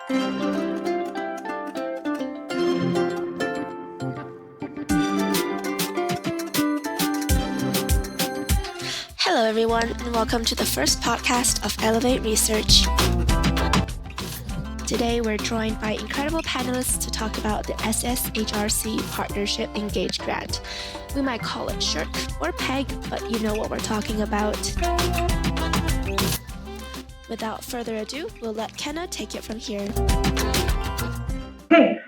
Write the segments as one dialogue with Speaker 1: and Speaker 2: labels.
Speaker 1: Hello everyone, and welcome to the first podcast of Elevate Research. Today we're joined by incredible panelists to talk about the SSHRC Partnership Engage Grant. We might call it SHRC or PEG, but you know what we're talking about. Without further ado, we'll let Kenna take it from here.
Speaker 2: Okay,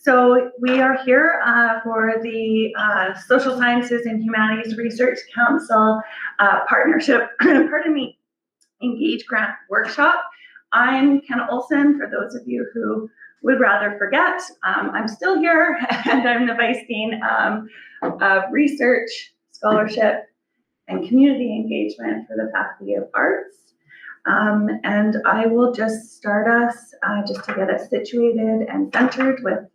Speaker 2: so we are here for the Social Sciences and Humanities Research Council Partnership, Engage Grant Workshop. I'm Kenna Olsen, for those of you who would rather forget. I'm still here, and I'm the Vice Dean of Research, Scholarship, and Community Engagement for the Faculty of Arts. And I will just start us just to get us situated and centered with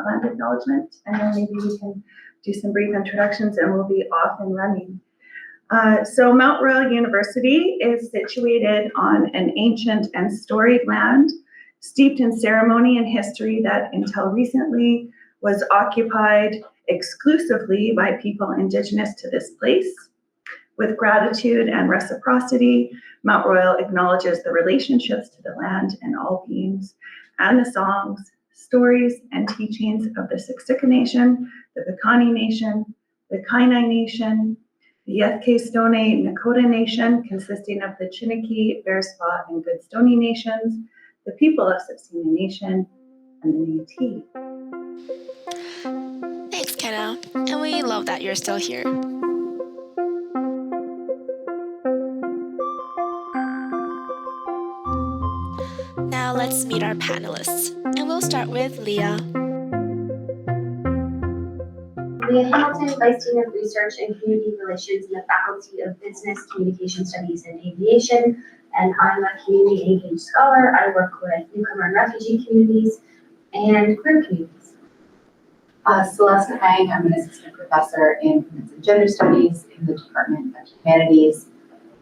Speaker 2: land acknowledgement, and then maybe we can do some brief introductions and we'll be off and running. So Mount Royal University is situated on an ancient and storied land, steeped in ceremony and history that until recently was occupied exclusively by people indigenous to this place. With gratitude and reciprocity, Mount Royal acknowledges the relationships to the land and all beings, and the songs, stories, and teachings of the Siksika Nation, the Piikani Nation, the Kainai Nation, the Yethkay-Stoney Nakota Nation, consisting of the Chiniki, Bearspaw, and Goodstoney Nations, the people of Tsuut'ina Nation, and the Métis.
Speaker 1: Thanks, Kenna, and we love that you're still here. Now let's meet our panelists, and we'll start with Leah.
Speaker 3: Leah Hamilton, Vice Dean of Research and Community Relations in the Faculty of Business, Communication Studies, and Aviation, and I'm a community engaged scholar. I work with newcomer and refugee communities and queer communities.
Speaker 4: Celeste, I'm an assistant professor in Women's and Gender Studies in the Department of Humanities.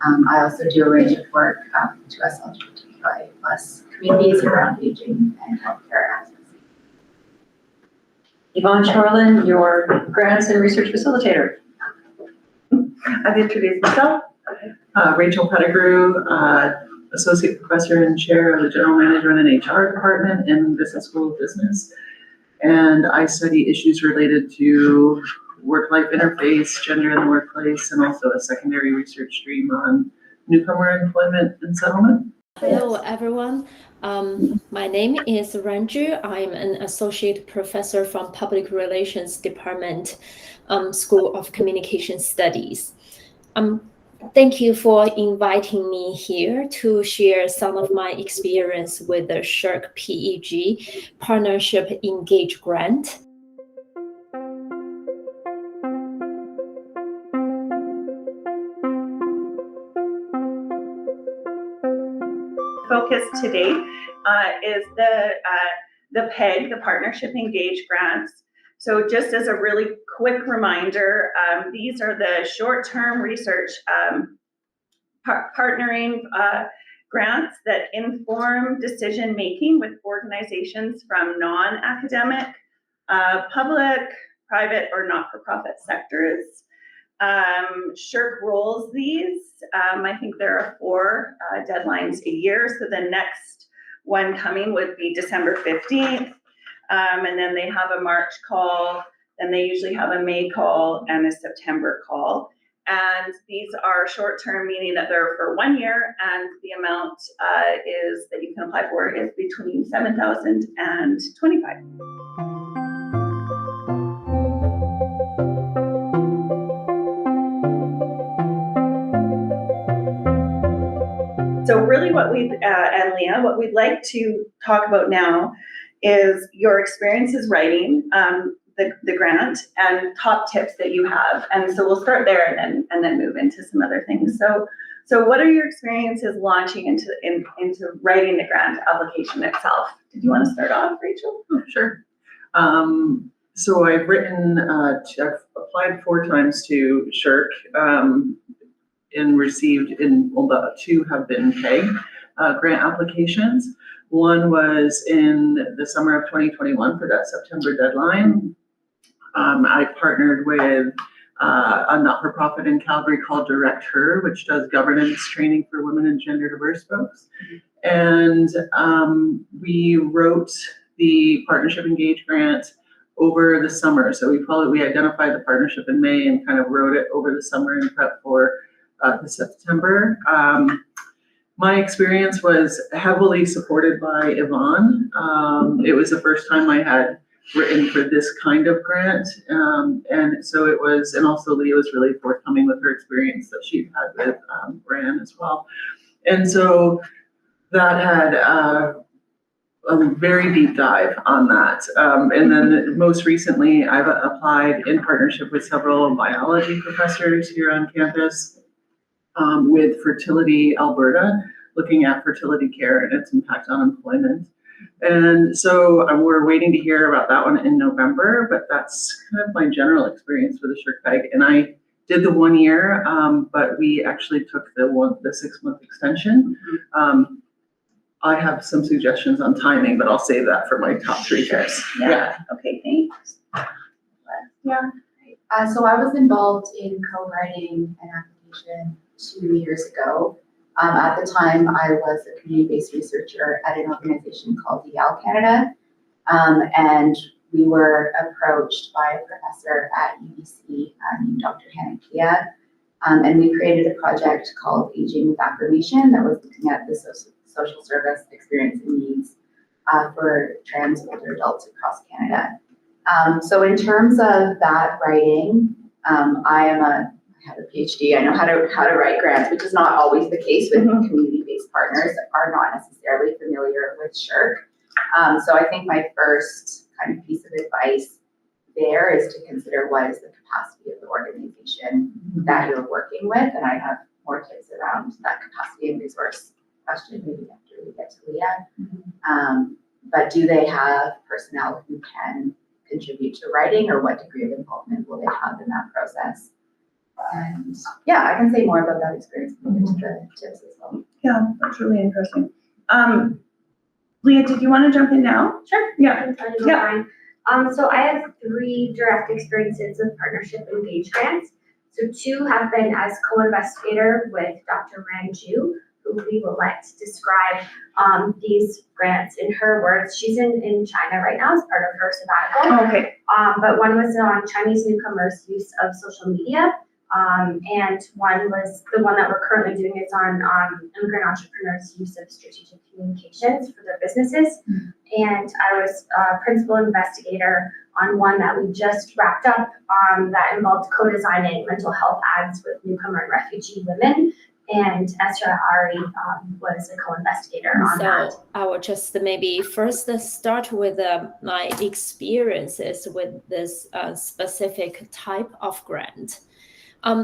Speaker 4: I also do a range of work to LGBTQI+ communities around aging and healthcare advocacy.
Speaker 5: Yvonne Kjorlien, your grants and research facilitator.
Speaker 2: I've introduced myself.
Speaker 6: Rachael Pettigrew, Associate Professor and Chair of the General Management and HR Department in Business School of Business. And I study issues related to work-life interface, gender in the workplace, and also a secondary research stream on newcomer employment and settlement.
Speaker 7: Hello, everyone. My name is Ranju. I'm an associate professor from Public Relations Department, School of Communication Studies. Thank you for inviting me here to share some of my experience with the SHRC PEG Partnership Engage Grant.
Speaker 2: Focus today is the PEG, the Partnership Engage Grants. So just as a really quick reminder, these are the short-term research partnering grants that inform decision-making with organizations from non-academic, public, private, or not-for-profit sectors. SHRC rolls these. I think there are 4 deadlines a year. So the next one coming would be December 15th. And then they have a March call, then they usually have a May call and a September call. And these are short-term, meaning that they're for 1 year, and the amount is that you can apply for is between $7,000 and $25,000. So really what and Leah, what we'd like to talk about now is your experiences writing the grant and top tips that you have. And so we'll start there and then move into some other things. So what are your experiences launching into writing the grant application itself? Did you want to start off, Rachael?
Speaker 6: Oh, sure. So I've applied 4 times to SHRC and received, 2 have been PEG grant applications. One was in the summer of 2021 for that September deadline. I partnered with a not-for-profit in Calgary called Direct Her, which does governance training for women and gender diverse folks. And we wrote the Partnership Engage grant over the summer. So we identified the partnership in May and kind of wrote it over the summer in prep for the September. My experience was heavily supported by Yvonne. It was the first time I had written for this kind of grant. And so it was, and also Leah was really forthcoming with her experience that she'd had with Ran as well. And so that had a very deep dive on that. And then most recently, I've applied in partnership with several biology professors here on campus with Fertility Alberta, looking at fertility care and its impact on employment. And so we're waiting to hear about that one in November, but that's kind of my general experience with the SHRC. And I did the 1 year, but we actually took the 6-month extension. I have some suggestions on timing, but I'll save that for my top 3 tips.
Speaker 2: Yeah. Okay, thanks. Yeah.
Speaker 4: So I was involved in co-writing an application 2 years ago. At the time, I was a community-based researcher at an organization called YAL Canada, and we were approached by a professor at UBC named Dr. Leah, and we created a project called Aging with Affirmation that was looking at the social service experience and needs for trans older adults across Canada. So in terms of that writing, I have a PhD. I know how to write grants, which is not always the case with community-based partners that are not necessarily familiar with SHRC. So I think my first kind of piece of advice there is to consider what is the capacity of the organization that you're working with, and I have more tips around that capacity and resource question maybe after we get to Leah. But do they have personnel who can contribute to writing, or what degree of involvement will they have in that process? And yeah, I can say more about that experience when we get to the tips as well.
Speaker 2: Yeah, that's really interesting. Leah, did you want to jump in now?
Speaker 3: Sure.
Speaker 2: Yeah.
Speaker 3: Yeah. So I have 3 direct experiences with partnership engage grants. So 2 have been as co-investigator with Dr. Ranju, who we will let describe these grants in her words. She's in China right now as part of her sabbatical.
Speaker 2: Okay.
Speaker 3: But one was on Chinese newcomers' use of social media. And one was the one that we're currently doing is on immigrant entrepreneurs' use of strategic communications for their businesses. And I was a principal investigator on one that we just wrapped up that involved co-designing mental health ads with newcomer and refugee women. And SSHRC was a co-investigator on that.
Speaker 7: So I will just maybe first start with my experiences with this specific type of grant.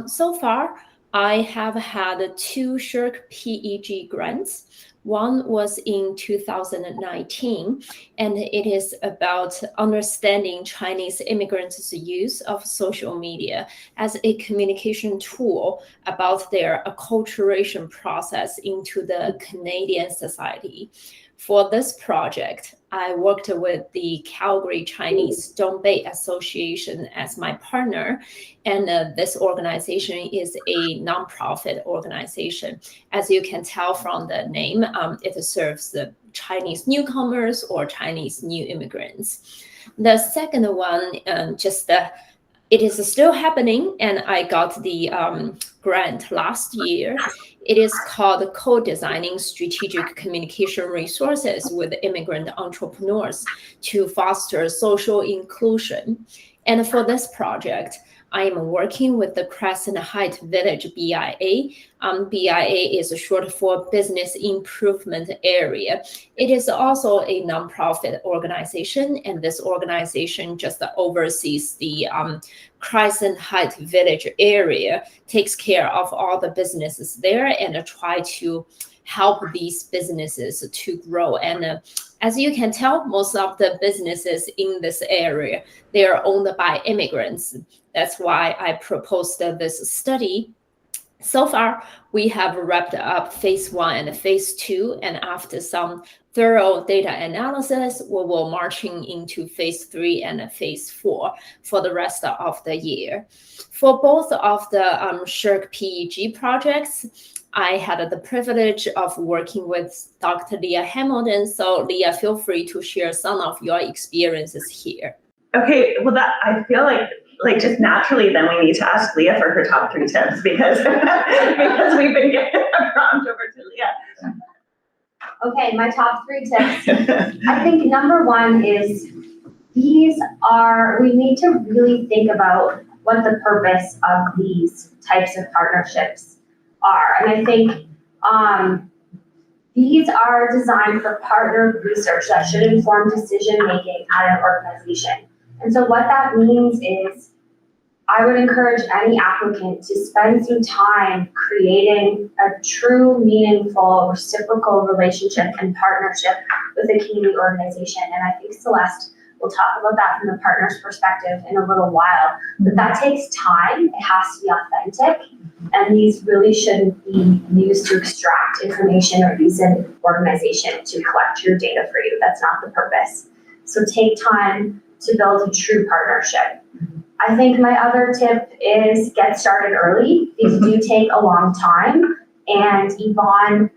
Speaker 7: So far, I have had 2 SHRC PEG grants. One was in 2019, and it is about understanding Chinese immigrants' use of social media as a communication tool about their acculturation process into the Canadian society. For this project, I worked with the Calgary Chinese Dongbei Association as my partner, and this organization is a nonprofit organization. As you can tell from the name, it serves the Chinese newcomers or Chinese new immigrants. The second one, it is still happening, and I got the grant last year. It is called Co-Designing Strategic Communication Resources with Immigrant Entrepreneurs to Foster Social Inclusion. And for this project, I am working with the Crescent Heights Village BIA. BIA is short for Business Improvement Area. It is also a nonprofit organization, and this organization just oversees the Crescent Heights Village area, takes care of all the businesses there and try to help these businesses to grow. And as you can tell, most of the businesses in this area, they are owned by immigrants. That's why I proposed this study So far, we have wrapped up phase 1 and phase 2, and after some thorough data analysis, we will marching into phase 3 and phase 4 for the rest of the year. For both of the SHRC PEG projects, I had the privilege of working with Dr. Leah Hamilton. So Leah, feel free to share some of your experiences here.
Speaker 2: Okay, well that I feel like just naturally then we need to ask Leah for her top 3 tips because because we've been getting a prompt over to Leah.
Speaker 3: Okay, my top 3 tips. I think number 1 is we need to really think about what the purpose of these types of partnerships are. And I think these are designed for partnered research that should inform decision-making at an organization. And so what that means is I would encourage any applicant to spend some time creating a true, meaningful, reciprocal relationship and partnership with a community organization. And I think Celeste will talk about that from the partner's perspective in a little while. But that takes time. It has to be authentic. And these really shouldn't be used to extract information or use an organization to collect your data for you. That's not the purpose. So take time to build a true partnership. I think my other tip is get started early. These do take a long time, and Yvonne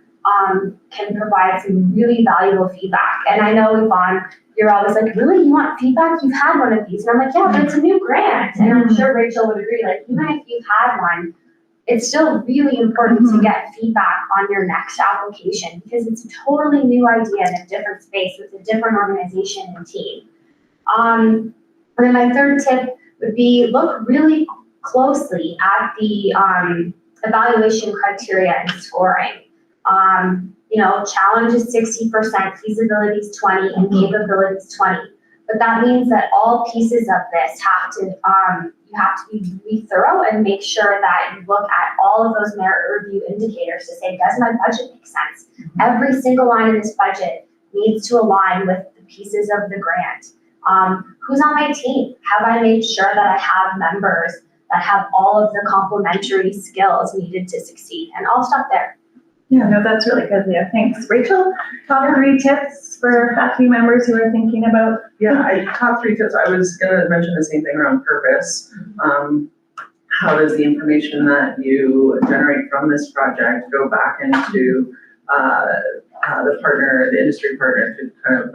Speaker 3: can provide some really valuable feedback. And I know, Yvonne, you're always like, really, you want feedback? You've had one of these. And I'm like, yeah, but it's a new grant. And I'm sure Rachael would agree, like, even if you've had one, it's still really important to get feedback on your next application because it's a totally new idea in a different space with a different organization and team. And then my third tip would be look really closely at the evaluation criteria and scoring. Challenge is 60%, feasibility is 20, and capability is 20. But that means that all pieces of this have to, you have to be really thorough and make sure that you look at all of those merit review indicators to say, does my budget make sense? Every single line in this budget needs to align with the pieces of the grant. Who's on my team? Have I made sure that I have members that have all of the complementary skills needed to succeed? And I'll stop there.
Speaker 2: Yeah, no, that's really good, Leah. Thanks. Rachel, top 3 tips for faculty members who are thinking about?
Speaker 6: Yeah, top 3 tips. I was going to mention the same thing around purpose. How does the information that you generate from this project go back into the industry partner to kind of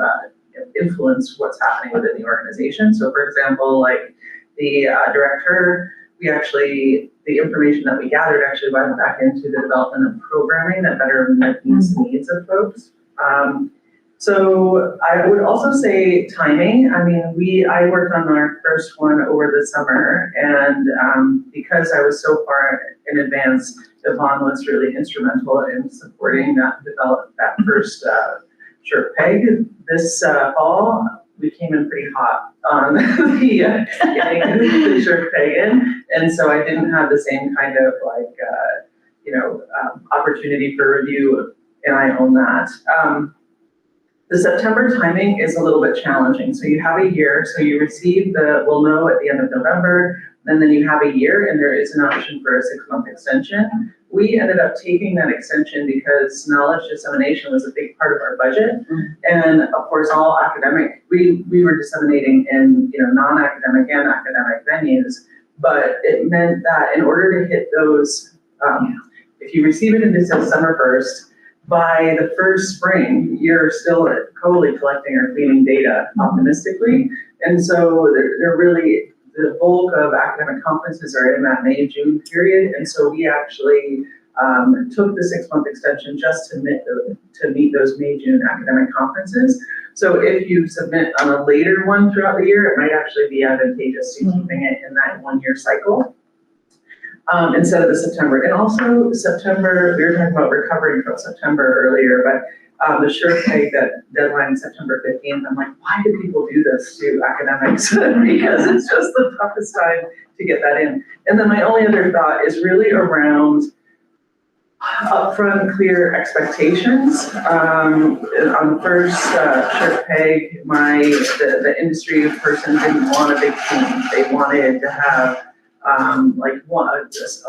Speaker 6: influence what's happening within the organization? So for example, like the director, the information that we gathered actually went back into the development of programming that better meets the needs of folks. So I would also say timing. I mean, I worked on our first one over the summer, and because I was so far in advance, Yvonne was really instrumental in supporting that first SHRC PEG. This fall, we came in pretty hot on the getting the SHRC PEG in, and so I didn't have the same kind of opportunity for review, and I own that. The September timing is a little bit challenging. So you have a year, so you receive we'll know at the end of November, and then you have a year, and there is an option for a 6-month extension. We ended up taking that extension because knowledge dissemination was a big part of our budget. And of course, all academic, we were disseminating in non-academic and academic venues, but it meant that in order to hit those, if you receive it in December 1st, by the first spring, you're still totally collecting or cleaning data optimistically. And so they're really, the bulk of academic conferences are in that May-June period. And so we actually took the 6-month extension just to meet those May-June academic conferences. So if you submit on a later one throughout the year, it might actually be advantageous to keeping it in that 1-year cycle. Instead of the September. And also September, we were talking about recovering from September earlier, but the SHRC PEG, that deadline September 15th, I'm like, why do people do this to academics? Because it's just the toughest time to get that in. And then my only other thought is really around upfront clear expectations. On the first SHRC PEG, the industry person didn't want a big team. They wanted to have just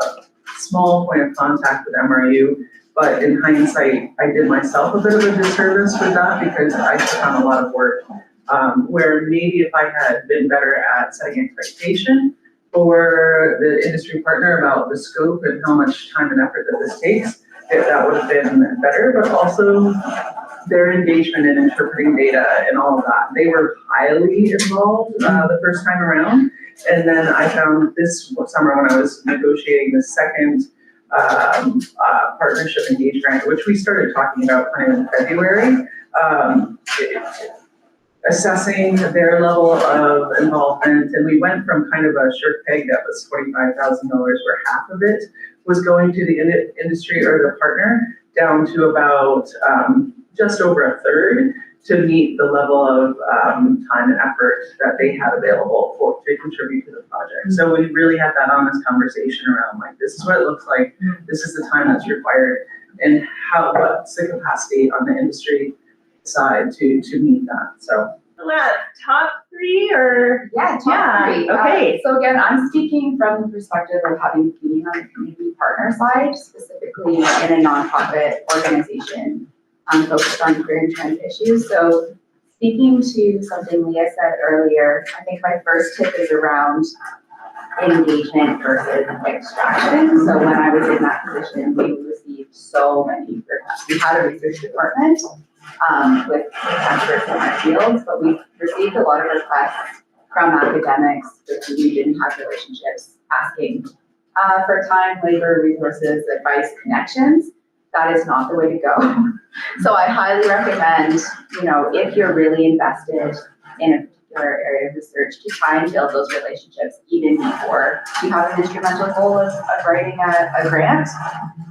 Speaker 6: small point of contact with MRU. But in hindsight, I did myself a bit of a disservice with that because I took on a lot of work where maybe if I had been better at setting expectation for the industry partner about the scope and how much time and effort that this takes, that would have been better, but also their engagement in interpreting data and all of that. They were highly involved the first time around. And then I found this summer when I was negotiating the second partnership engage grant, which we started talking about kind of in February, assessing their level of involvement. And we went from kind of a SHRC peg that was $45,000 where half of it was going to the industry or the partner down to about just over a third to meet the level of time and effort that they had available to contribute to the project. So we really had that honest conversation around like, this is what it looks like, this is the time that's required, and what's the capacity on the industry side to meet that. So
Speaker 2: top three or?
Speaker 4: Yeah, top three.
Speaker 2: Okay.
Speaker 4: So again, I'm speaking from the perspective of having been on the community partner side, specifically in a nonprofit organization focused on queer and trans issues. So speaking to something Leah said earlier, I think my first tip is around engagement versus extraction. So when I was in that position, we received so many requests. We had a research department with experts in our fields, but we received a lot of requests from academics with whom we didn't have relationships asking for time, labor, resources, advice, connections. That is not the way to go. So I highly recommend, if you're really invested in a particular area of research, to try and build those relationships even before you have an instrumental goal of writing a grant.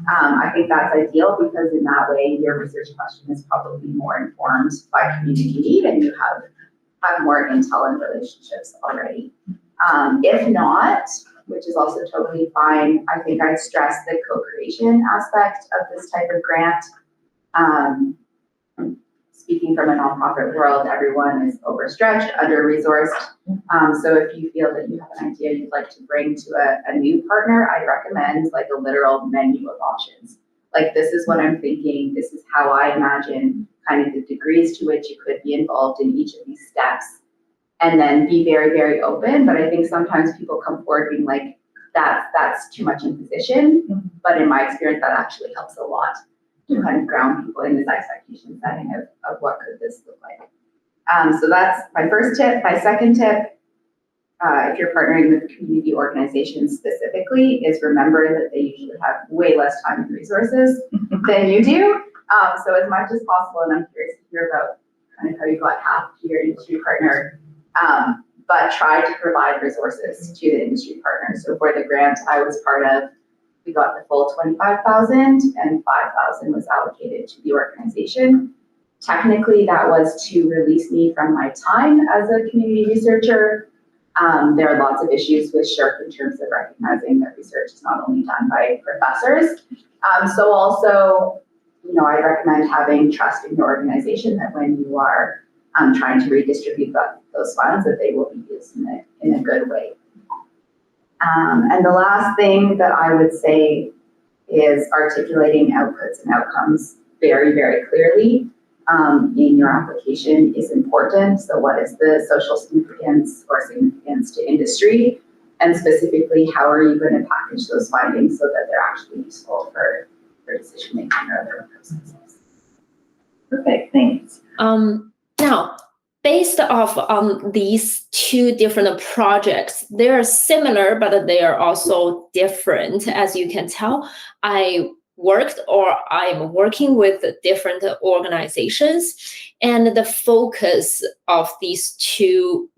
Speaker 4: I think that's ideal because in that way, your research question is probably more informed by community need and you have more intel and relationships already. If not, which is also totally fine, I think I'd stress the co-creation aspect of this type of grant. Speaking from a nonprofit world, everyone is overstretched, under-resourced. So if you feel that you have an idea you'd like to bring to a new partner, I'd recommend like a literal menu of options. Like, this is what I'm thinking, this is how I imagine kind of the degrees to which you could be involved in each of these steps. And then be very, very open. But I think sometimes people come forward being like, that's too much imposition. But in my experience, that actually helps a lot to kind of ground people in this expectation setting of what could this look like. So that's my first tip. My second tip, if you're partnering with community organizations specifically, is remember that they usually have way less time and resources than you do. So as much as possible, and I'm curious to hear about kind of how you got half to your industry partner, but try to provide resources to the industry partner. So for the grant I was part of, we got the full $25,000 and $5,000 was allocated to the organization. Technically, that was to release me from my time as a community researcher. There are lots of issues with SHRC in terms of recognizing that research is not only done by professors. So also, I recommend having trust in your organization that when you are trying to redistribute those funds, that they will be used in a good way. And the last thing that I would say is articulating outputs and outcomes very, very clearly in your application is important. So what is the social significance or significance to industry? And specifically, how are you going to package those findings so that they're actually useful for decision making or other processes?
Speaker 2: Perfect, thanks.
Speaker 7: Now, based off these two different projects, they are similar, but they are also different. As you can tell, I'm working with different organizations, and the focus of these two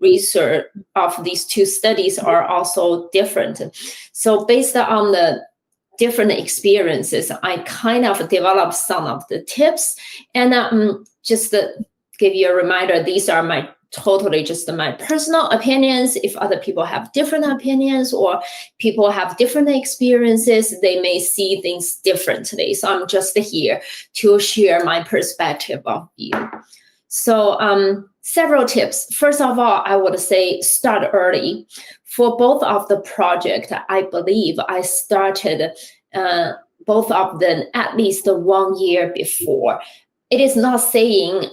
Speaker 7: studies are also different. So based on the different experiences, I kind of developed some of the tips, and just give you a reminder, these are totally just my personal opinions. If other people have different opinions or people have different experiences, they may see things differently. So I'm just here to share my perspective of view. So several tips. First of all, I would say start early. For both of the project, I believe I started both of them at least 1 year before. It is not saying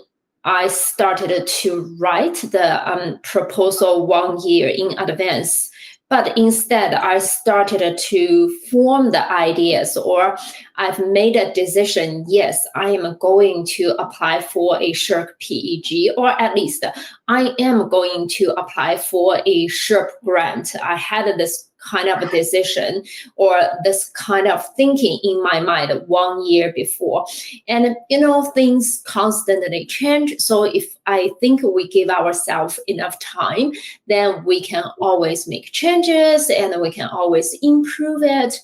Speaker 7: I started to write the proposal 1 year in advance, but instead I started to form the ideas, or I've made a decision, yes, I am going to apply for a SSHRC PEG, or at least I am going to apply for a SSHRC grant. I had this kind of decision or this kind of thinking in my mind 1 year before. And, things constantly change. So if I think we give ourselves enough time, then we can always make changes and we can always improve it.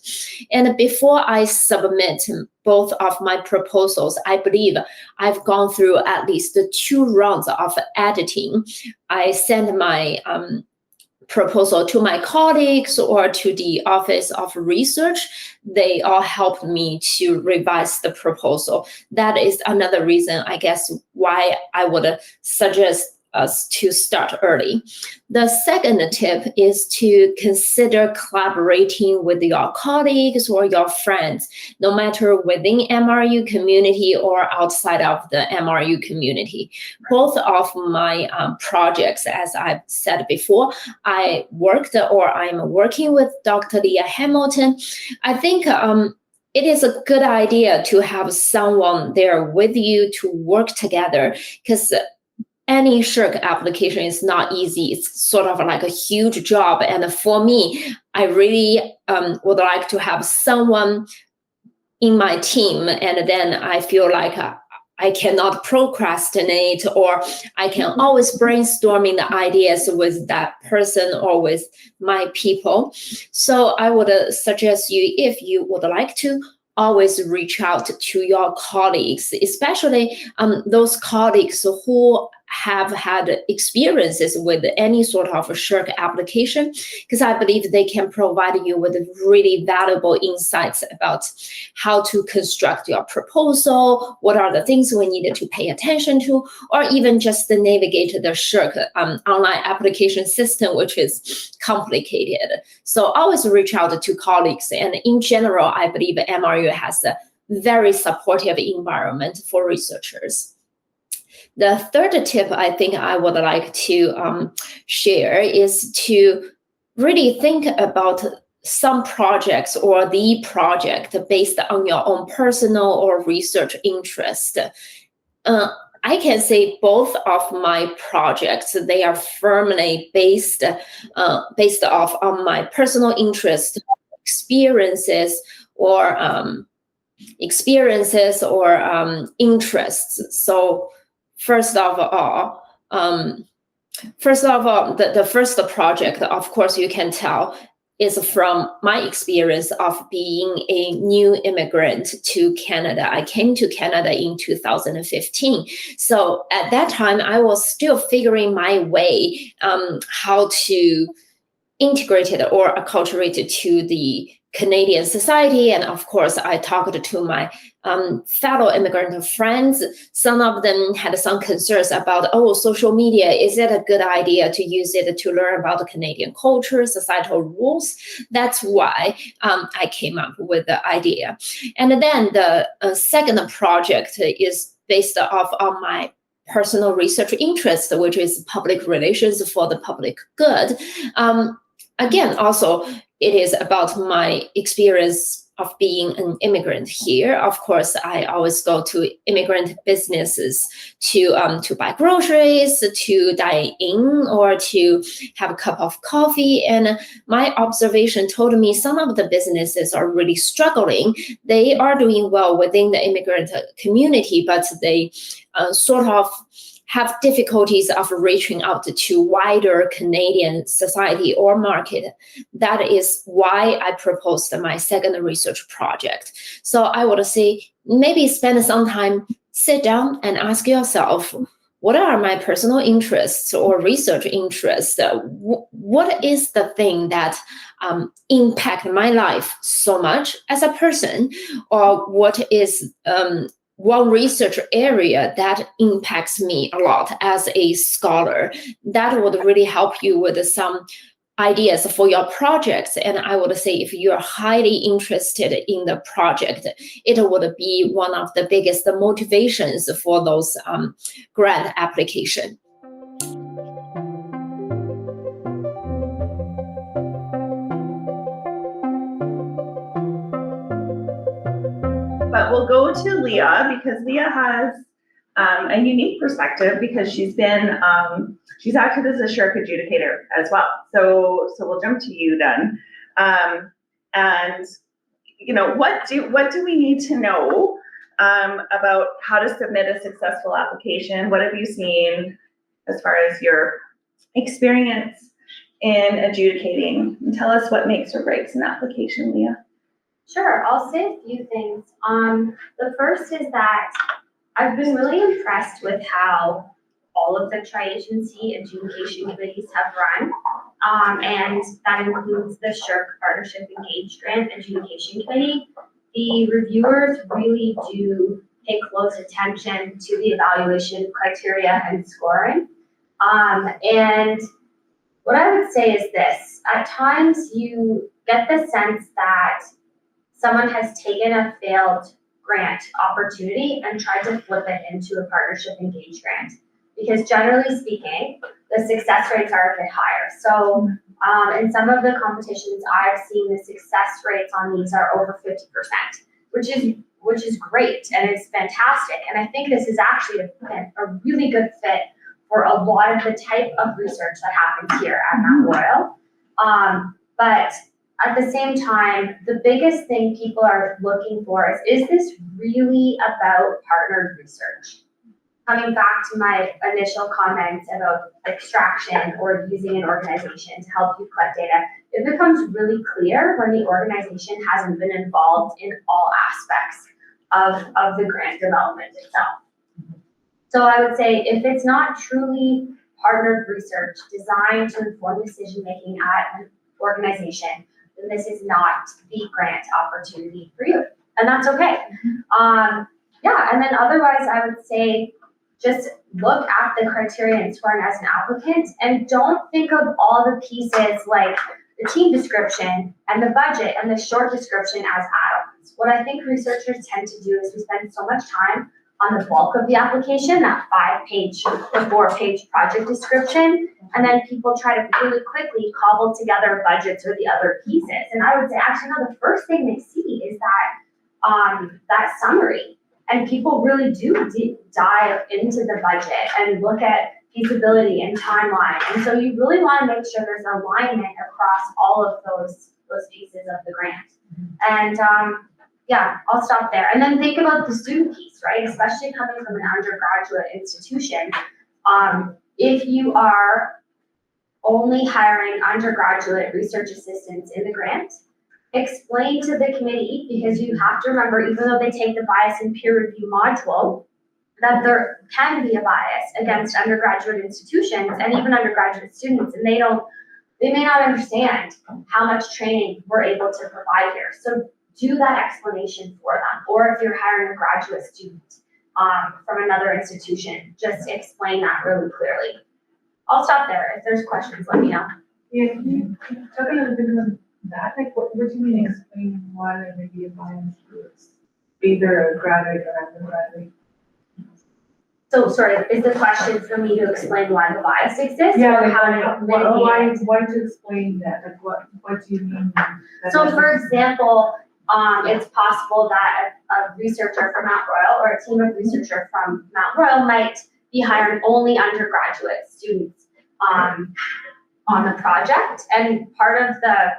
Speaker 7: And before I submit both of my proposals, I believe I've gone through at least 2 rounds of editing. I sent my proposal to my colleagues or to the Office of Research. They all helped me to revise the proposal. That is another reason, I guess, why I would suggest us to start early. The second tip is to consider collaborating with your colleagues or your friends, no matter within MRU community or outside of the MRU community. Both of my projects, as I've said before, I worked or I'm working with Dr. Leah Hamilton. I think it is a good idea to have someone there with you to work together, because any SSHRC application is not easy. It's sort of like a huge job. And for me, I really would like to have someone in my team. And then I feel like I cannot procrastinate, or I can always brainstorming the ideas with that person or with my people. So I would suggest you, if you would like to, always reach out to your colleagues, especially those colleagues who have had experiences with any sort of a SSHRC application, because I believe they can provide you with really valuable insights about how to construct your proposal, what are the things we needed to pay attention to, or even just to navigate the SSHRC online application system, which is complicated. So always reach out to colleagues. And in general, I believe MRU has a very supportive environment for researchers. The third tip I think I would like to share is to really think about some projects or the project based on your own personal or research interest. I can say both of my projects, they are firmly based off on my personal interest, experiences or interests. So First of all, the first project, of course, you can tell, is from my experience of being a new immigrant to Canada. I came to Canada in 2015. So at that time, I was still figuring my way how to integrate it or acculturate it to the Canadian society. And of course, I talked to my fellow immigrant friends. Some of them had some concerns about, social media, is it a good idea to use it to learn about the Canadian culture, societal rules? That's why I came up with the idea. And then the second project is based off on my personal research interest, which is public relations for the public good. Again, also, it is about my experience of being an immigrant here. Of course, I always go to immigrant businesses to buy groceries, to dine in, or to have a cup of coffee. And my observation told me some of the businesses are really struggling. They are doing well within the immigrant community, but they sort of have difficulties of reaching out to wider Canadian society or market. That is why I proposed my second research project. So I would say maybe spend some time, sit down and ask yourself, what are my personal interests or research interests? What is the thing that impact my life so much as a person? Or what is one research area that impacts me a lot as a scholar? That would really help you with some ideas for your projects. And I would say if you're highly interested in the project, it would be one of the biggest motivations for those grant application.
Speaker 2: But we'll go to Leah because Leah has a unique perspective because she's been she's acted as a SSHRC adjudicator as well. So we'll jump to you then. And you know, what do we need to know about how to submit a successful application? What have you seen as far as your experience in adjudicating? And tell us what makes or breaks an application, Leah.
Speaker 3: Sure, I'll say a few things. The first is that I've been really impressed with how all of the tri-agency adjudication committees have run. And that includes the SSHRC Partnership Engaged Grant Adjudication Committee. The reviewers really do pay close attention to the evaluation criteria and scoring. And what I would say is this, at times you get the sense that someone has taken a failed grant opportunity and tried to flip it into a partnership engaged grant. Because generally speaking, the success rates are a bit higher. So in some of the competitions I've seen, the success rates on these are over 50%, which is great and is fantastic. And I think this is actually a really good fit for a lot of the type of research that happens here at Mount Royal. But at the same time, the biggest thing people are looking for is this really about partnered research? Coming back to my initial comments about extraction or using an organization to help you collect data, it becomes really clear when the organization hasn't been involved in all aspects of the grant development itself. So I would say if it's not truly partnered research designed to inform decision-making at an organization, then this is not the grant opportunity for you. And that's okay. Yeah, and then otherwise I would say just look at the criteria and scoring as an applicant and don't think of all the pieces like the team description and the budget and the short description as add-ons. What I think researchers tend to do is we spend so much time on the bulk of the application, that 5-page or 4-page project description, and then people try to really quickly cobble together budgets or the other pieces. And I would say actually no, the first thing they see is that summary. And people really do dive into the budget and look at feasibility and timeline. And so you really want to make sure there's alignment across all of those pieces of the grant. And yeah, I'll stop there. And then think about the student piece, right? Especially coming from an undergraduate institution. If you are only hiring undergraduate research assistants in the grant, explain to the committee, because you have to remember, even though they take the bias and peer review module, that there can be a bias against undergraduate institutions and even undergraduate students, and they may not understand how much training we're able to provide here. So do that explanation for them. Or if you're hiring a graduate student from another institution, just explain that really clearly. I'll stop there. If there's questions, let me know.
Speaker 8: Yeah, can you talk a little bit about that? Like, what do you mean explain why there may be a bias towards either a graduate or undergraduate?
Speaker 3: So, sorry, is the question for me to explain why the bias exists?
Speaker 8: Yeah,
Speaker 3: or
Speaker 8: like,
Speaker 3: how to mitigate it?
Speaker 8: why to explain that? Like, what do you mean?
Speaker 3: So, for example, it's possible that a researcher from Mount Royal or a team of researchers from Mount Royal might be hiring only undergraduate students on the project. And part of the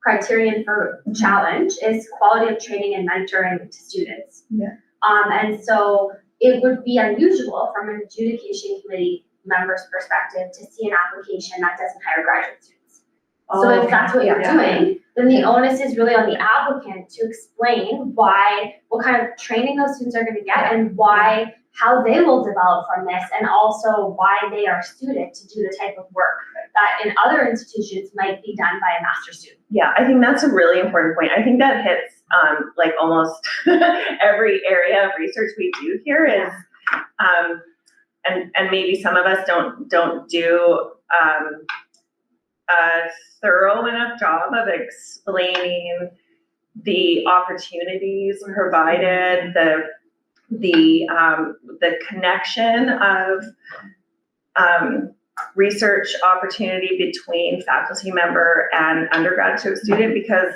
Speaker 3: criterion for challenge is quality of training and mentoring to students.
Speaker 8: Yeah.
Speaker 3: And so it would be unusual from an adjudication committee member's perspective to see an application that doesn't hire graduate students. So if that's what you're doing, then the onus is really on the applicant to explain what kind of training those students are going to get and how they will develop from this, and also why they are suited to do the type of work that in other institutions might be done by a master's student.
Speaker 2: Yeah, I think that's a really important point. I think that hits like almost every area of research we do here is, and maybe some of us don't do a thorough enough job of explaining the opportunities provided, the connection of research opportunity between faculty member and undergraduate student, because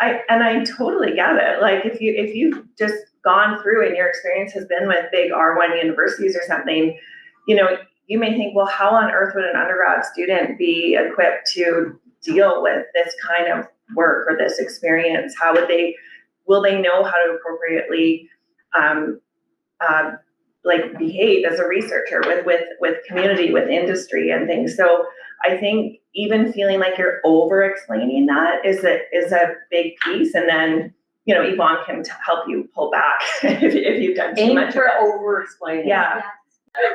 Speaker 2: I totally get it. Like if you've just gone through and your experience has been with big R1 universities or something, you may think, well, how on earth would an undergrad student be equipped to deal with this kind of work or this experience? Will they know how to appropriately behave as a researcher with community, with industry and things? So I think even feeling like you're over explaining that is a big piece. And then, Yvonne can help you pull back if you've done too much.
Speaker 5: for over explaining.
Speaker 2: Yeah.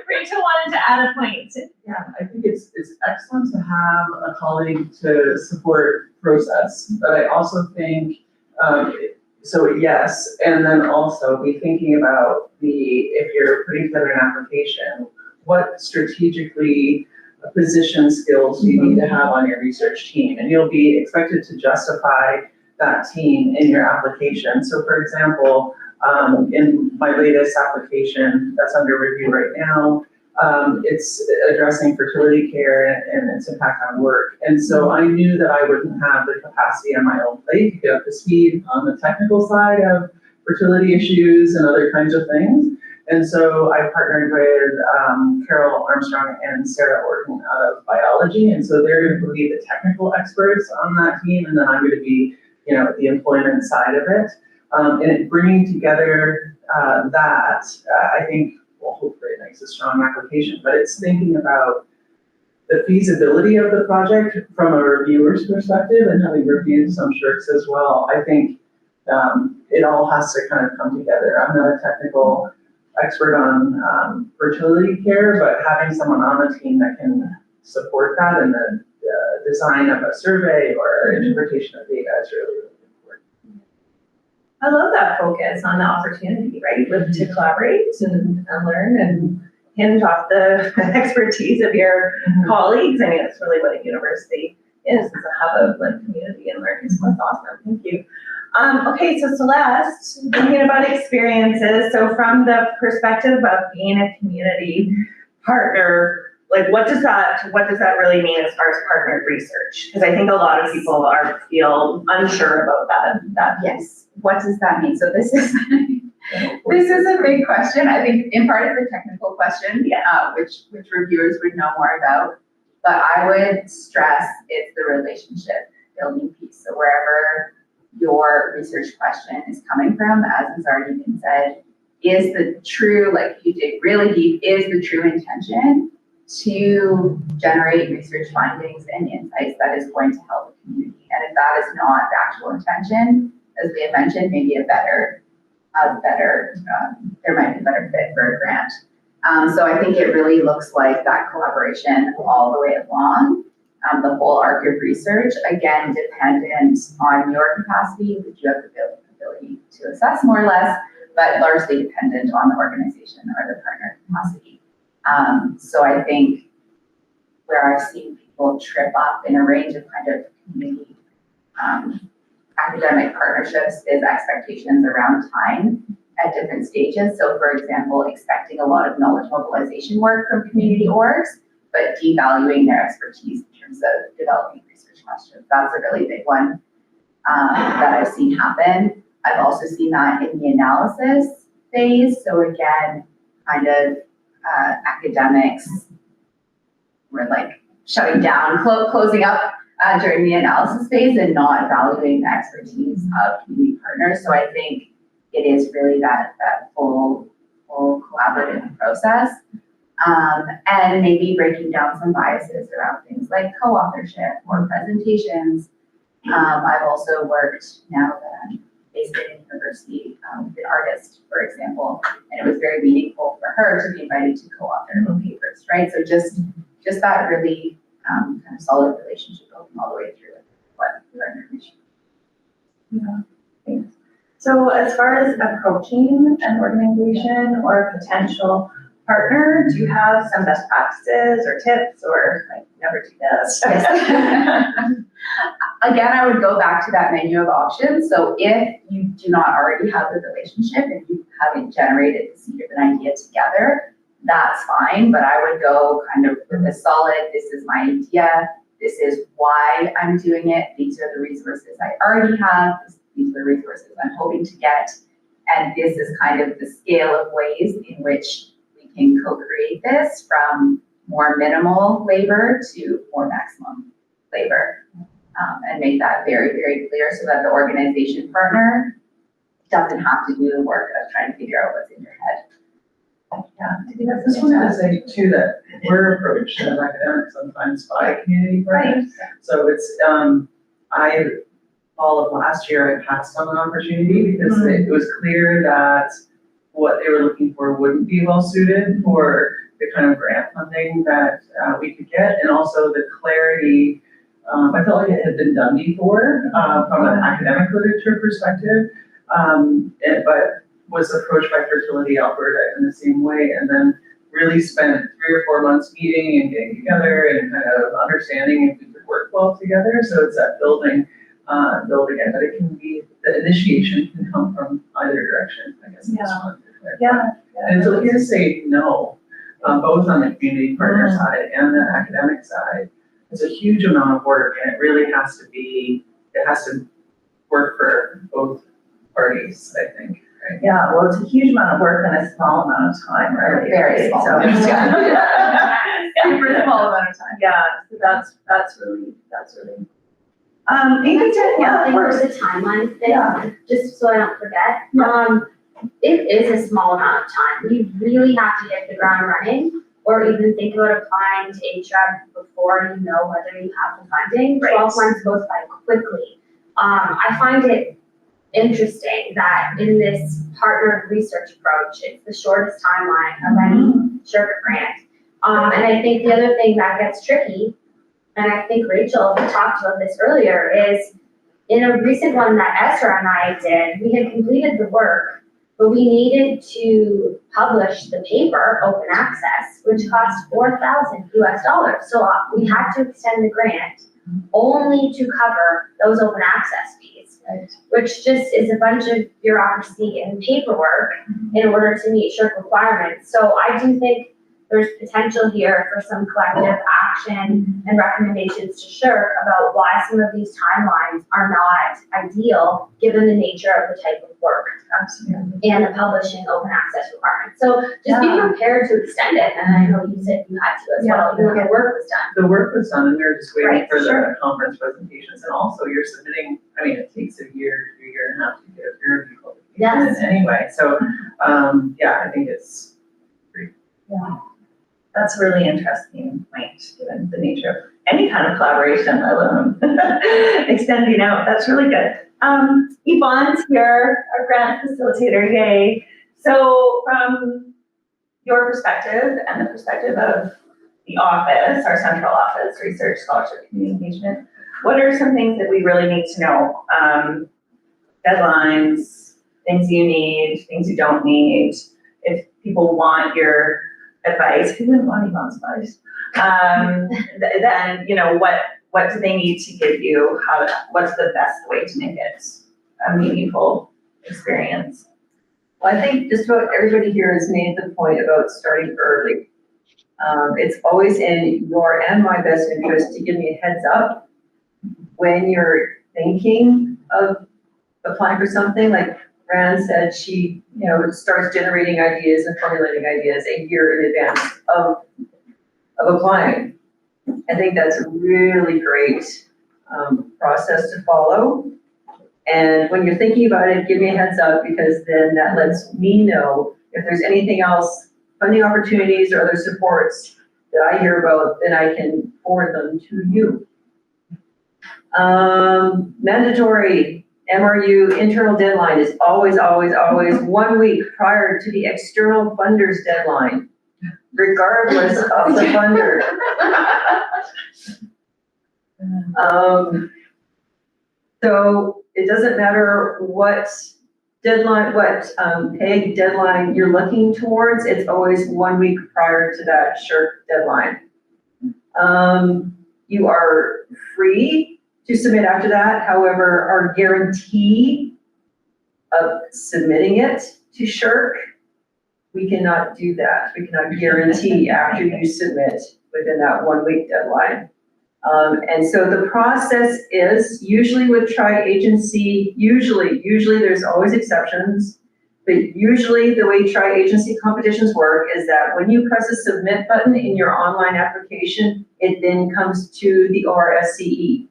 Speaker 2: Rachel wanted to add a point.
Speaker 6: Yeah, I think it's excellent to have a colleague to support process, but I also think, so yes, and then also be thinking about if you're putting together an application, what strategically position skills do you need to have on your research team? And you'll be expected to justify that team in your application. So for example, in my latest application that's under review right now, it's addressing fertility care and its impact on work. And so I knew that I wouldn't have the capacity on my own plate to get up to speed on the technical side of fertility issues and other kinds of things. And so I partnered with Carol Armstrong and Sarah Orton out of biology. And so they're going to be the technical experts on that team. And then I'm going to be, the employment side of it. And bringing together that, I think, well, hopefully it makes a strong application, but it's thinking about the feasibility of the project from a reviewer's perspective, and having reviewed some SHRCs as well. I think it all has to kind of come together. I'm not a technical expert on fertility care, but having someone on the team that can support that in the design of a survey or interpretation of data is really, really important.
Speaker 2: I love that focus on the opportunity, right? To collaborate and learn and hinge off the expertise of your colleagues. I mean, that's really what a university is a hub of community and learning. So that's awesome. Thank you. Okay, so Celeste, thinking about experiences. So from the perspective of being a community partner, what does that really mean as far as partnered research? Because I think a lot of people feel unsure about that.
Speaker 4: Yes. What does that mean? So this is a big question. I think in part it's a technical question, which reviewers would know more about. But I would stress it's the relationship building piece. So wherever your research question is coming from, as has already been said, is the true, you dig really deep, is the true intention to generate research findings and insights that is going to help the community. And if that is not the actual intention, as Leah mentioned, maybe there might be a better fit for a grant. So I think it really looks like that collaboration all the way along, the whole arc of research, again, dependent on your capacity, which you have the ability to assess more or less, but largely dependent on the organization or the partner capacity. So I think where I've seen people trip up in a range of kind of community academic partnerships is expectations around time at different stages. So for example, expecting a lot of knowledge mobilization work from community orgs, but devaluing their expertise in terms of developing research questions. That's a really big one that I've seen happen. I've also seen that in the analysis phase. So again, kind of academics were shutting down, closing up during the analysis phase and not valuing the expertise of community partners. So I think it is really that full collaborative process. And maybe breaking down some biases around things like co-authorship or presentations. I've also worked, now that I'm based in university, with an artist, for example, and it was very meaningful for her to be invited to co-author her papers, right? So just that really kind of solid relationship building all the way through what partner mission.
Speaker 2: Yeah, thanks. So as far as approaching an organization or a potential partner, do you have some best practices or tips, or like never do this?
Speaker 4: Again, I would go back to that menu of options. So if you do not already have the relationship, if you haven't generated the seed of an idea together, that's fine. But I would go kind of with a solid, this is my idea, this is why I'm doing it, these are the resources I already have, these are the resources I'm hoping to get, and this is kind of the scale of ways in which we can co-create this from more minimal labor to more maximum labor. And make that very, very clear so that the organization partner doesn't have to do the work of trying to figure out what's in your head.
Speaker 2: Yeah, I think
Speaker 6: I just wanted to say too that we're approached as academics sometimes by community partners. So it's, all of last year I passed on an opportunity because it was clear that what they were looking for wouldn't be well suited for the kind of grant funding that we could get, and also the clarity. I felt like it had been done before from an academic literature perspective, but was approached by Fertility Alberta in the same way, and then really spent 3 or 4 months meeting and getting together and kind of understanding if we could work well together. So it's that building it, but it can be, the initiation can come from either direction, I guess. And it's okay to say no, both on the community partner side and the academic side. It's a huge amount of work, and it has to work for both parties, I think. Right?
Speaker 2: Yeah, well, it's a huge amount of work in a small amount of time, really.
Speaker 4: Very small
Speaker 2: So,
Speaker 4: amount of time.
Speaker 2: super small amount of time. Yeah, so that's really. Amy,
Speaker 3: Yeah,
Speaker 2: of course.
Speaker 3: the timeline thing,
Speaker 2: Yeah.
Speaker 3: just so I don't forget.
Speaker 2: Yeah.
Speaker 3: It is a small amount of time. You really have to hit the ground running, or even think about applying to HREB before you know whether you have the funding.
Speaker 2: Right.
Speaker 3: 12 months goes by quickly. I find it interesting that in this partnered research approach, it's the shortest timeline of any SSHRC grant. And I think the other thing that gets tricky, and I think Rachael talked about this earlier, is in a recent one that Ezra and I did, we had completed the work, but we needed to publish the paper, open access, which cost $4,000 US. So we had to extend the grant only to cover those open access fees, which just is a bunch of bureaucracy and paperwork in order to meet SSHRC requirements. So I do think there's potential here for some collective action and recommendations to SSHRC about why some of these timelines are not ideal given the nature of the type of work.
Speaker 2: Absolutely.
Speaker 3: And the publishing open access requirements. So just be prepared to extend it, and I know you said you had to as well, even though the work was done.
Speaker 6: The work was done, and they're just waiting
Speaker 3: Right,
Speaker 6: for the
Speaker 3: sure.
Speaker 6: conference presentations, and also you're submitting, it takes a year to a year and a half to get a peer review publication
Speaker 3: Yes.
Speaker 6: anyway, so, I think it's great.
Speaker 2: Yeah. That's a really interesting point, given the nature of any kind of collaboration, let alone extending out. That's really good. Yvonne's here, our grant facilitator, yay. So from your perspective and the perspective of the office, our central office, research, scholarship, community engagement, what are some things that we really need to know? Deadlines, things you need, things you don't need. If people want your advice, who wouldn't want Yvonne's advice? Then, what do they need to give you? What's the best way to make it a meaningful experience?
Speaker 5: Well, I think just about everybody here has made the point about starting early. It's always in your and my best interest to give me a heads up when you're thinking of applying for something. Like Rand said, she, starts generating ideas and formulating ideas a year in advance of applying. I think that's a really great process to follow. And when you're thinking about it, give me a heads up, because then that lets me know if there's anything else, funding opportunities or other supports that I hear about, then I can forward them to you. Mandatory MRU internal deadline is always 1 week prior to the external funder's deadline, regardless of the funder. So it doesn't matter what deadline, what PEG deadline you're looking towards, it's always 1 week prior to that SHRC deadline. You are free to submit after that. However, our guarantee of submitting it to SHRC, we cannot do that. We cannot guarantee after you submit within that 1 week deadline. And so the process is usually with tri-agency, usually there's always exceptions, but usually the way tri-agency competitions work is that when you press a submit button in your online application, it then comes to the ORSCE.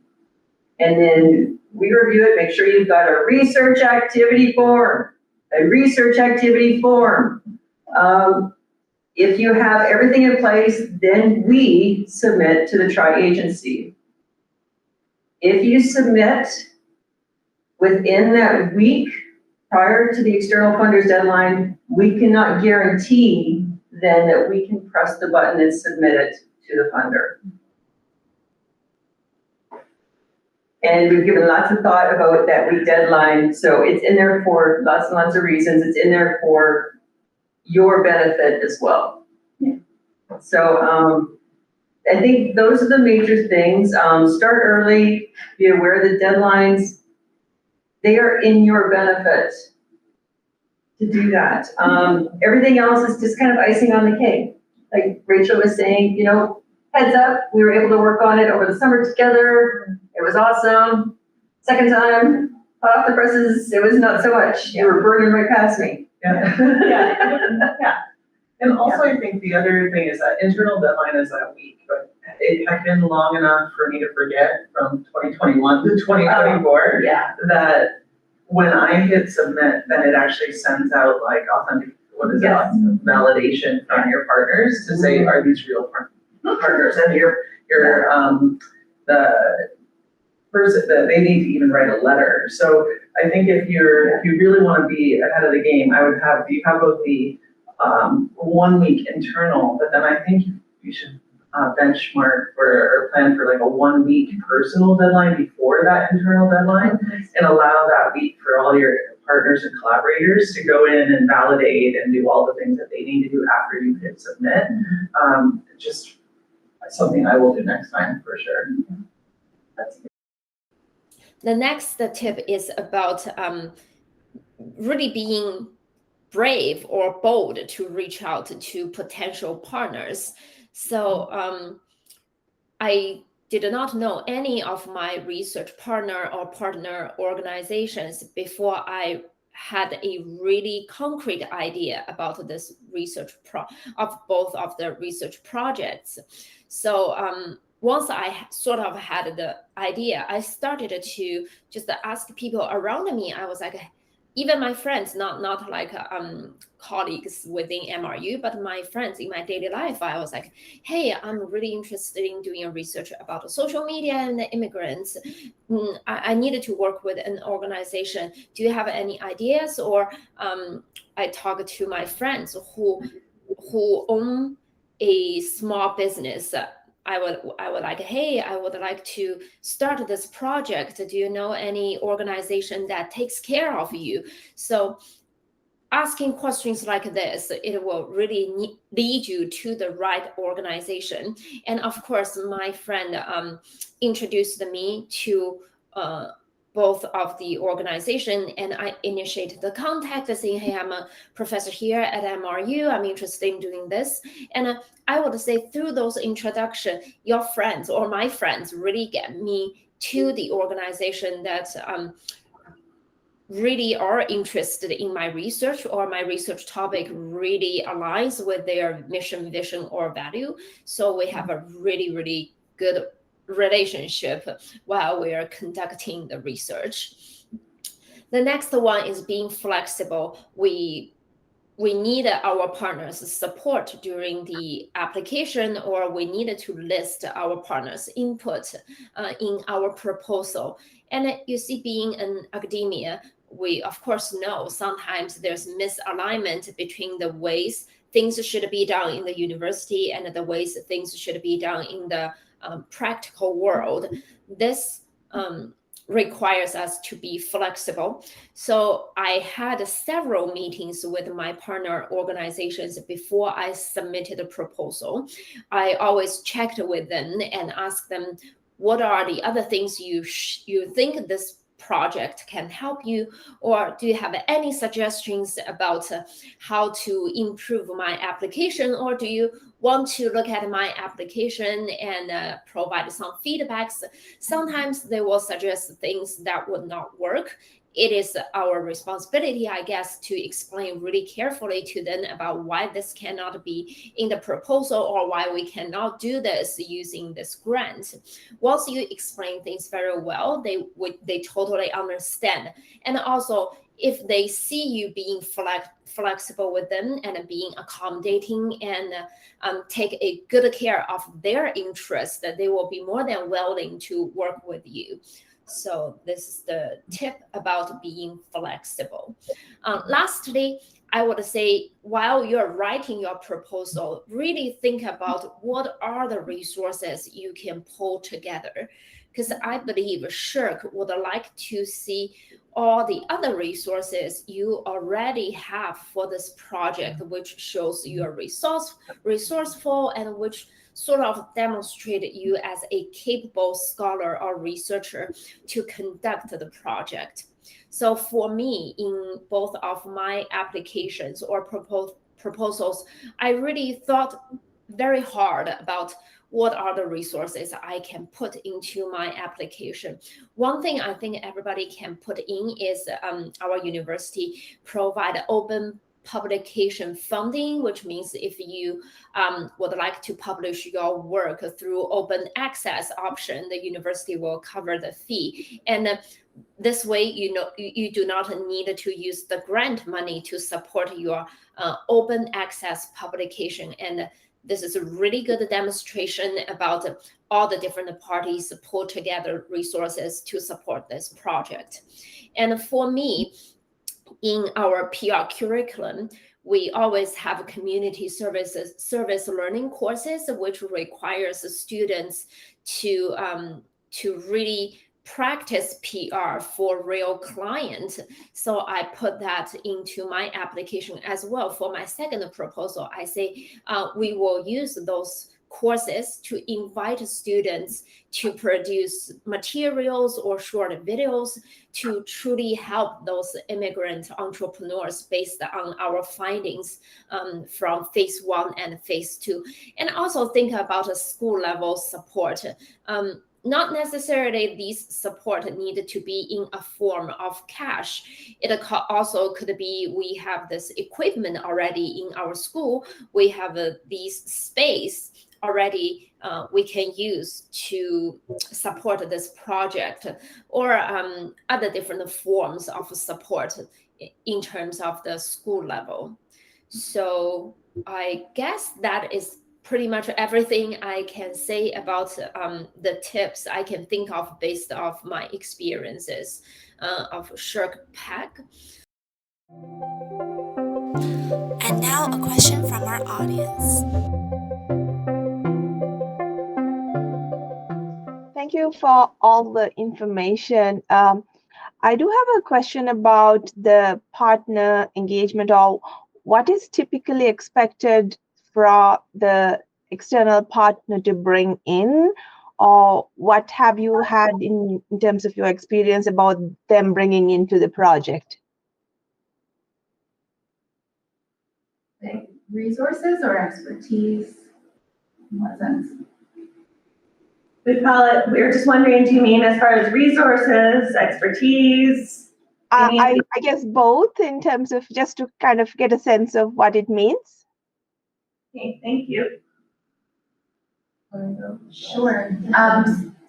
Speaker 5: And then we review it, make sure you've got a research activity form, If you have everything in place, then we submit to the tri-agency. If you submit within that week prior to the external funders deadline, we cannot guarantee then that we can press the button and submit it to the funder. And we've given lots of thought about that week deadline, so it's in there for lots and lots of reasons. It's in there for your benefit as well.
Speaker 2: Yeah.
Speaker 5: So I think those are the major things. Start early, be aware of the deadlines. They are in your benefit to do that. Everything else is just kind of icing on the cake. Like Rachael was saying, you know, heads up, we were able to work on it over the summer together. It was awesome. Second time, hot off the presses, it was not so much. You were burning right past me.
Speaker 6: Yeah. Yeah. And also, I think the other thing is that internal deadline is that week, but it had been long enough for me to forget from 2021 to 2024 that when I hit submit, then it actually sends out like authentic, validation from your partners to say, are these real partners? And the person that they need to even write a letter. So I think if you really want to be ahead of the game, you have both the 1 week internal, but then I think you should benchmark or plan for like a 1 week personal deadline before that internal deadline, and allow that week for all your partners and collaborators to go in and validate and do all the things that they need to do after you hit submit. Just something I will do next time for sure. That's good.
Speaker 7: The next tip is about really being brave or bold to reach out to potential partners. So I did not know any of my research partner or partner organizations before I had a really concrete idea about this research of both of the research projects. So once I sort of had the idea, I started to just ask people around me. I was like, even my friends, not like colleagues within MRU, but my friends in my daily life, I was like, hey, I'm really interested in doing a research about social media and immigrants. I needed to work with an organization. Do you have any ideas? Or I talked to my friends who own a small business. I would like, hey, I would like to start this project. Do you know any organization that takes care of you? So asking questions like this, it will really lead you to the right organization. And of course, my friend introduced me to both of the organization, and I initiated the contact saying, hey, I'm a professor here at MRU. I'm interested in doing this. And I would say through those introductions, your friends or my friends really get me to the organization that really are interested in my research, or my research topic really aligns with their mission, vision, or value. So we have a really, really good relationship while we are conducting the research. The next one is being flexible. We need our partners' support during the application, or we needed to list our partners' input in our proposal. And you see, being in academia, we of course know sometimes there's misalignment between the ways things should be done in the university and the ways things should be done in the practical world. This requires us to be flexible. So I had several meetings with my partner organizations before I submitted a proposal. I always checked with them and asked them, what are the other things you think this project can help you, or do you have any suggestions about how to improve my application, or do you want to look at my application and provide some feedbacks? Sometimes they will suggest things that would not work. It is our responsibility, I guess, to explain really carefully to them about why this cannot be in the proposal or why we cannot do this using this grant. Once you explain things very well, they totally understand. And also, if they see you being flexible with them and being accommodating and take a good care of their interests, that they will be more than willing to work with you. So this is the tip about being flexible. Lastly, I would say, while you're writing your proposal, really think about what are the resources you can pull together. Because I believe SSHRC would like to see all the other resources you already have for this project, which shows you're resourceful and which sort of demonstrate you as a capable scholar or researcher to conduct the project. So for me, in both of my applications or proposals, I really thought very hard about what are the resources I can put into my application. One thing I think everybody can put in is our university provide open publication funding, which means if you would like to publish your work through open access option, the university will cover the fee. And this way, you do not need to use the grant money to support your open access publication. And this is a really good demonstration about all the different parties pull together resources to support this project. And for me, in our PR curriculum, we always have community service learning courses, which requires students to really practice PR for real clients. So I put that into my application as well. For my second proposal, I say we will use those courses to invite students to produce materials or short videos to truly help those immigrant entrepreneurs based on our findings from phase 1 and phase 2. And also think about a school level support. Not necessarily these support need to be in a form of cash. It also could be we have this equipment already in our school. We have these space already we can use to support this project, or other different forms of support in terms of the school level. So I guess that is pretty much everything I can say about the tips I can think of based off my experiences of SSHRC PAC.
Speaker 1: And now a question from our audience.
Speaker 9: Thank you for all the information. I do have a question about the partner engagement, or what is typically expected for the external partner to bring in, or what have you had in terms of your experience about them bringing into the project?
Speaker 4: Resources or expertise? In what sense?
Speaker 2: We're just wondering, do you mean as far as resources, expertise?
Speaker 9: I guess both, in terms of just to kind of get a sense of what it means.
Speaker 2: Okay, thank you.
Speaker 4: Sure.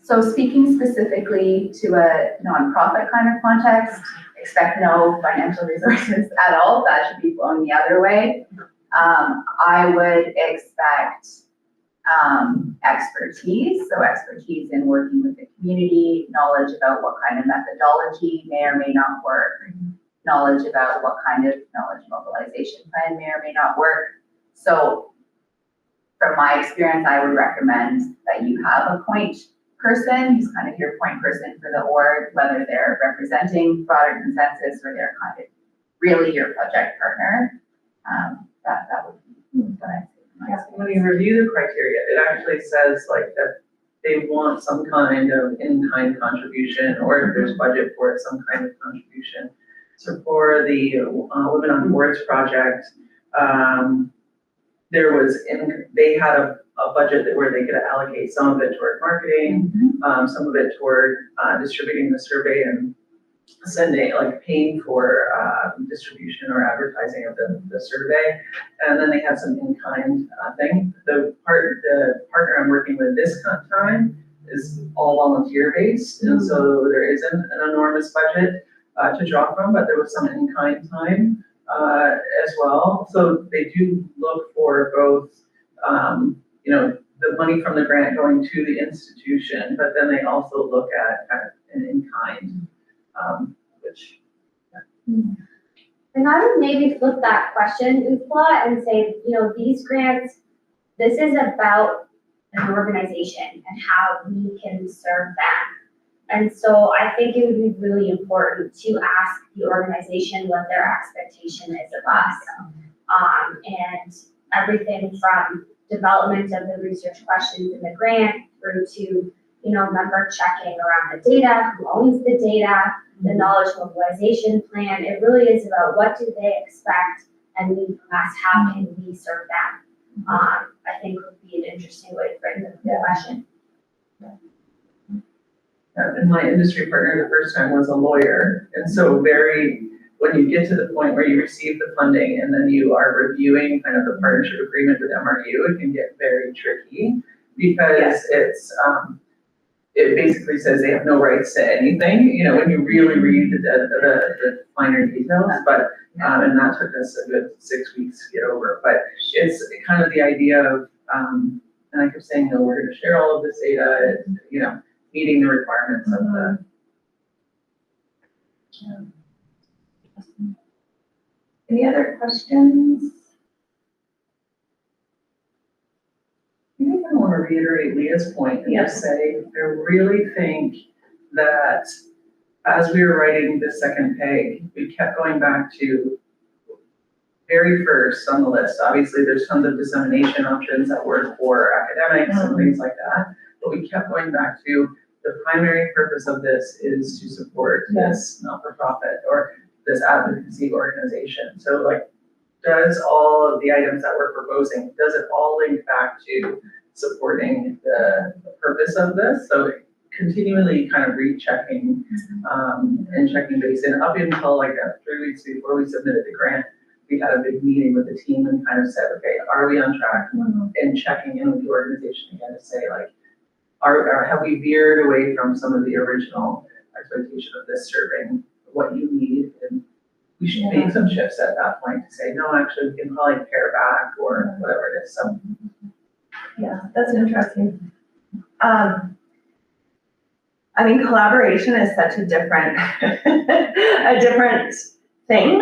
Speaker 4: So speaking specifically to a nonprofit kind of context, expect no financial resources at all. That should be flown the other way. I would expect expertise, so expertise in working with the community, knowledge about what kind of methodology may or may not work, knowledge about what kind of knowledge mobilization plan may or may not work. So from my experience, I would recommend that you have a point person who's kind of your point person for the org, whether they're representing broader consensus or they're kind of really your project partner. That would be what I'd say.
Speaker 6: When you review the criteria, it actually says like that they want some kind of in-kind contribution, or if there's budget for it, some kind of contribution. So for the Women on Boards project, they had a budget where they could allocate some of it toward marketing, some of it toward distributing the survey and sending, like paying for distribution or advertising of the survey. And then they have some in-kind thing. The partner I'm working with this time is all volunteer based. And so there isn't an enormous budget to draw from, but there was some in-kind time as well. So they do look for both, the money from the grant going to the institution, but then they also look at kind of an in-kind, which.
Speaker 3: And I would maybe flip that question, Ufla, and say, these grants, this is about an organization and how we can serve them. And so I think it would be really important to ask the organization what their expectation is of us. And everything from development of the research questions in the grant through to, member checking around the data, who owns the data, the knowledge mobilization plan. It really is about what do they expect and need from us, how can we serve them? I think would be an interesting way to frame the question.
Speaker 6: And my industry partner the first time was a lawyer. And so when you get to the point where you receive the funding and then you are reviewing kind of the partnership agreement with MRU, it can get very tricky because it basically says they have no rights to anything, when you really read the finer details, but, and that took us a good 6 weeks to get over, but it's kind of the idea of, and I kept saying, no, we're gonna share all of this data, meeting the requirements of the.
Speaker 5: Any other questions?
Speaker 6: I think I want to reiterate Leah's point and just say, I really think that as we were writing the second peg, we kept going back to very first on the list. Obviously, there's tons of dissemination options that work for academics and things like that, but we kept going back to the primary purpose of this is to support this not-for-profit or this advocacy organization. So like, does all of the items that we're proposing, does it all link back to supporting the purpose of this? So continually kind of rechecking and checking base. And up until like 3 weeks before we submitted the grant, we had a big meeting with the team and kind of said, okay, are we on track? And checking in with the organization again to say like, have we veered away from some of the original expectation of this serving what you need? And we should make some shifts at that point to say, no, actually, we can probably pare back or whatever it is. So,
Speaker 2: yeah, that's interesting. Collaboration is such a different, thing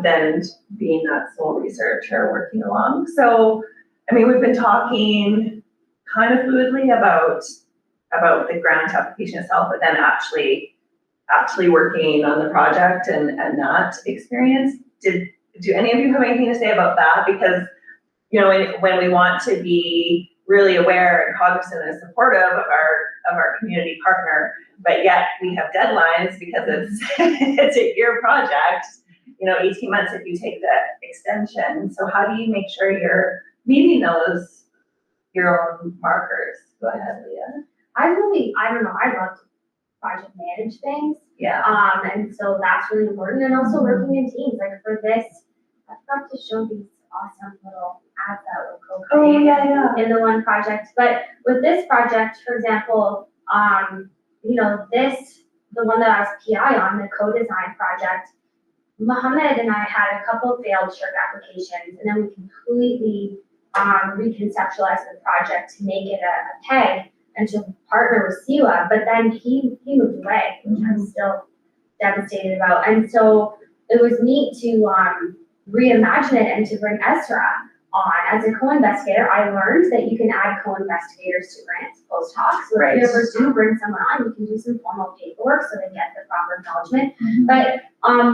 Speaker 2: than being that sole researcher working along. So, we've been talking kind of fluidly about the grant application itself, but then actually working on the project and that experience. Do any of you have anything to say about that? Because, when we want to be really aware and cognizant and supportive of our community partner, but yet we have deadlines because it's a year project, 18 months if you take the extension. So how do you make sure you're meeting your own markers? Go ahead, Leah.
Speaker 3: I don't know, I love to project manage things.
Speaker 2: Yeah.
Speaker 3: And so that's really important. And also working in teams. Like for this, I've got to show these awesome little ads that we're co-creating in the one project. But with this project, for example, the one that I was PI on, the co-design project, Mohammed and I had a couple of failed SHRC applications, and then we completely reconceptualized the project to make it a PEG and to partner with SIWA, but then he moved away, which I'm still devastated about. And so it was neat to reimagine it and to bring Ezra on. As a co-investigator, I learned that you can add co-investigators to grants post hoc. So if you ever do bring someone on, you can do some formal paperwork so they get the proper acknowledgement. But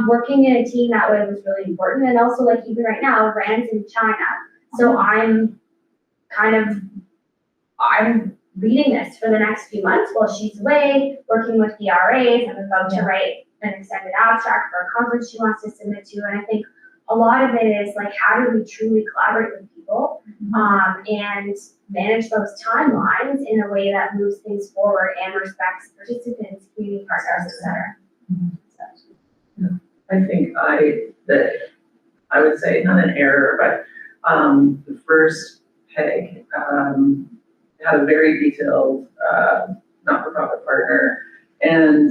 Speaker 3: working in a team that way was really important. And also, like even right now, Rand's in China. So I'm leading this for the next few months while she's away, working with the RAs. I'm about to write an extended abstract for a conference she wants to submit to. And I think a lot of it is like, how do we truly collaborate with people and manage those timelines in a way that moves things forward and respects participants, community partners, et cetera.
Speaker 6: I think I would say not an error, but the first PEG had a very detailed not-for-profit partner, and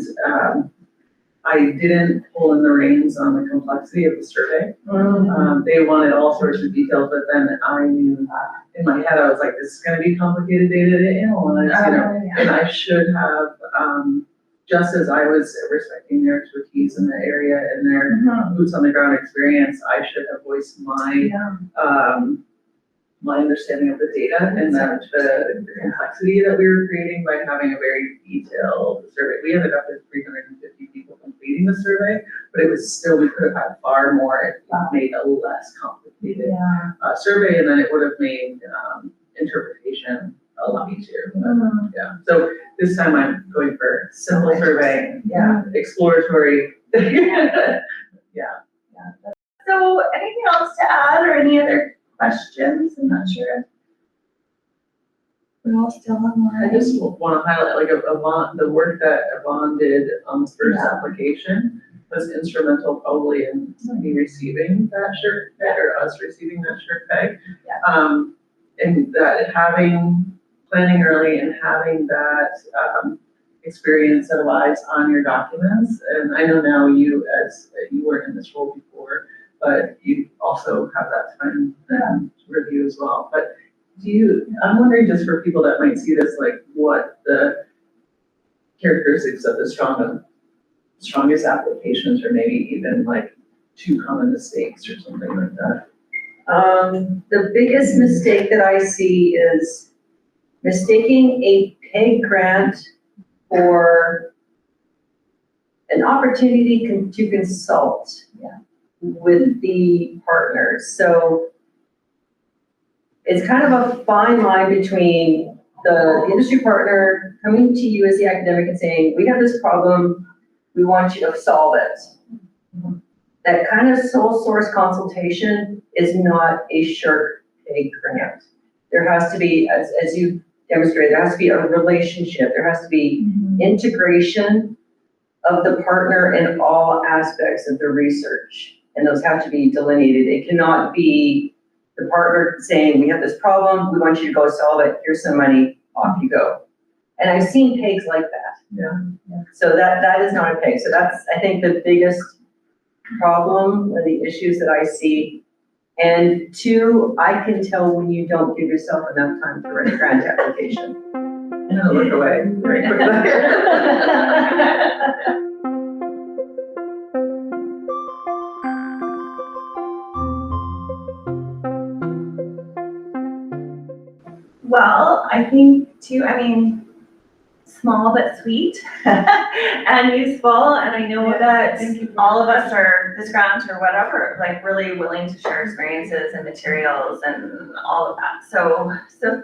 Speaker 6: I didn't pull in the reins on the complexity of the survey. They wanted all sorts of details, but then I knew in my head, I was like, this is going to be complicated data to analyze, and I should have, just as I was respecting their expertise in the area and their boots on the ground experience, I should have voiced my my understanding of the data and that the complexity that we were creating by having a very detailed survey. We ended up with 350 people completing the survey, but it was still, we could have had far more if we made a less complicated survey, and then it would have made interpretation a lot easier. But, so this time I'm going for simple survey, exploratory.
Speaker 2: So anything else to add or any other questions? I'm not sure. We all still have more.
Speaker 6: I just want to highlight, like, Yvonne, the work that Yvonne did on the first application was instrumental probably in me receiving that shirt peg, or us receiving that shirt peg. And that planning early and having that experience that lies on your documents. And I know now you weren't in this role before, but you also have that time to review as well. But I'm wondering, just for people that might see this, like what the characteristics of the strongest applications, or maybe even like 2 common mistakes or something like that.
Speaker 5: The biggest mistake that I see is mistaking a PEG grant for an opportunity to consult with the partners. So it's kind of a fine line between the industry partner coming to you as the academic and saying, we have this problem, we want you to solve it. That kind of sole source consultation is not a SSHRC PEG grant. There has to be, as you demonstrated, there has to be a relationship, there has to be integration of the partner in all aspects of the research. And those have to be delineated. It cannot be the partner saying, we have this problem, we want you to go solve it, here's some money, off you go. And I've seen PEGs like that. So that is not a PEG. So that's, I think, the biggest problem or the issues that I see. And 2, I can tell when you don't give yourself enough time to write a grant application. And I'll look away very quickly.
Speaker 2: Well, I think too, small but sweet and useful. And I know that all of us are, this grant or whatever, like really willing to share experiences and materials and all of that. So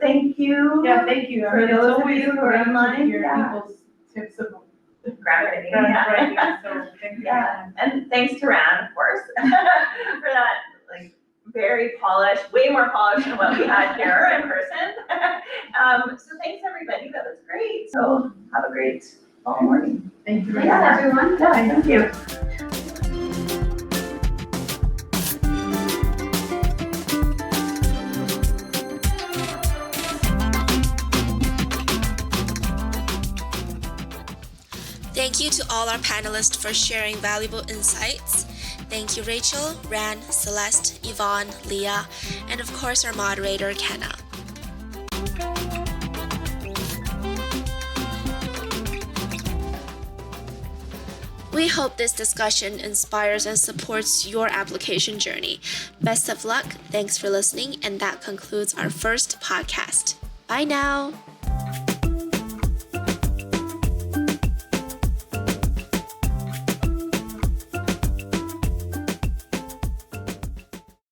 Speaker 2: thank you.
Speaker 8: Yeah, thank you.
Speaker 2: For those of you who are online.
Speaker 8: Hear people's tips of
Speaker 2: grant writing.
Speaker 8: So thank you.
Speaker 2: And thanks to Rand, of course, for that, like, very polished, way more polished than what we had here in person. So thanks everybody, that was great. So have a great fall morning.
Speaker 8: Thank you.
Speaker 2: Yeah, everyone. Yeah, thank you.
Speaker 1: Thank you to all our panelists for sharing valuable insights. Thank you, Rachael, Ran, Celeste, Yvonne, Leah, and of course our moderator, Kenna. We hope this discussion inspires and supports your application journey. Best of luck, thanks for listening, and that concludes our first podcast. Bye now!